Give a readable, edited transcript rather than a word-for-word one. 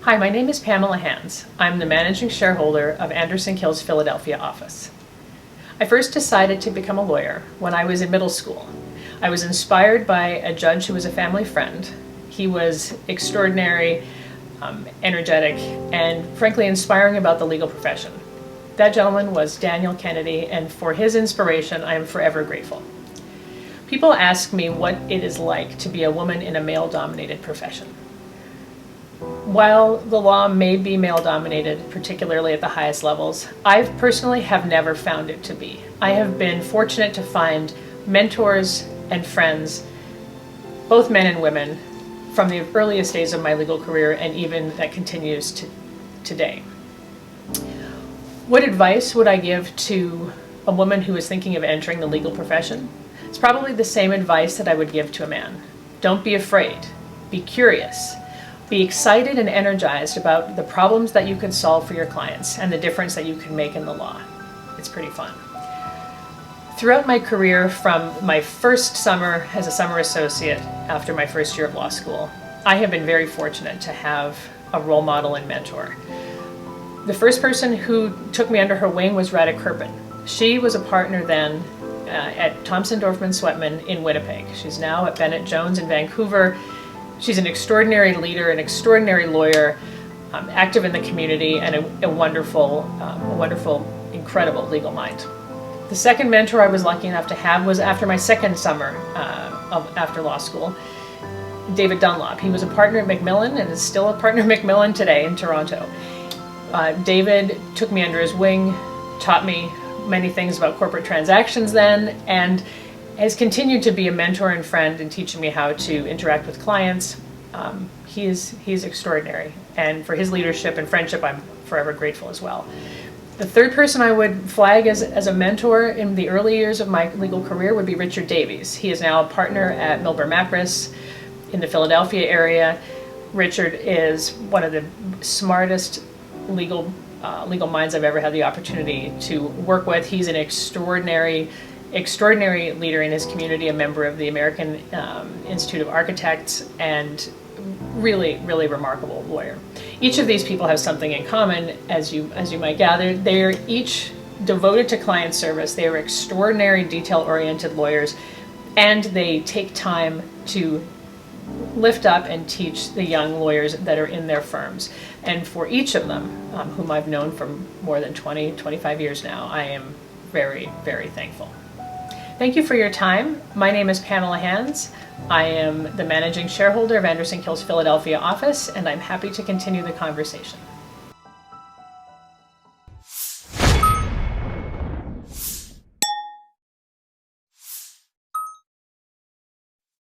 Hi, my name is Pamela Hans. I'm the managing shareholder of Anderson Kill's Philadelphia office. I first decided to become a lawyer when I was in middle school. I was inspired by a judge who was a family friend. He was extraordinary, energetic, and frankly inspiring about the legal profession. That gentleman was Daniel Kennedy, and for his inspiration, I am forever grateful. People ask me what it is like to be a woman in a male-dominated profession. While the law may be male-dominated, particularly at the highest levels, I personally have never found it to be. I have been fortunate to find mentors and friends, both men and women, from the earliest days of my legal career, and even that continues to today. What advice would I give to a woman who is thinking of entering the legal profession? It's probably the same advice that I would give to a man. Don't be afraid. Be curious. Be excited and energized about the problems that you can solve for your clients and the difference that you can make in the law. It's pretty fun. Throughout my career, from my first summer as a summer associate after my first year of law school, I have been very fortunate to have a role model and mentor. The first person who took me under her wing was Rada Kirpin. She was a partner then at Thompson Dorfman Sweatman in Winnipeg. She's now at Bennett Jones in Vancouver. She's an extraordinary leader, an extraordinary lawyer, active in the community, and a wonderful, incredible legal mind. The second mentor I was lucky enough to have was after my second summer after law school, David Dunlop. He was a partner at Macmillan and is still a partner at Macmillan today in Toronto. David took me under his wing, taught me many things about corporate transactions then, and has continued to be a mentor and friend in teaching me how to interact with clients. He's extraordinary, and for his leadership and friendship, I'm forever grateful as well. The third person I would flag as a mentor in the early years of my legal career would be Richard Davies. He is now a partner at Milburn Macris in the Philadelphia area. Richard is one of the smartest legal minds I've ever had the opportunity to work with. He's an extraordinary leader in his community, a member of the American Institute of Architects, and really remarkable lawyer. Each of these people have something in common, as you might gather. They are each devoted to client service. They are extraordinary, detail-oriented lawyers, and they take time to lift up and teach the young lawyers that are in their firms. And for each of them, whom I've known for more than 25 years now, I am very thankful. Thank you for your time. My name is Pamela Hans. I am the managing shareholder of Anderson Kill's Philadelphia office, and I'm happy to continue the conversation.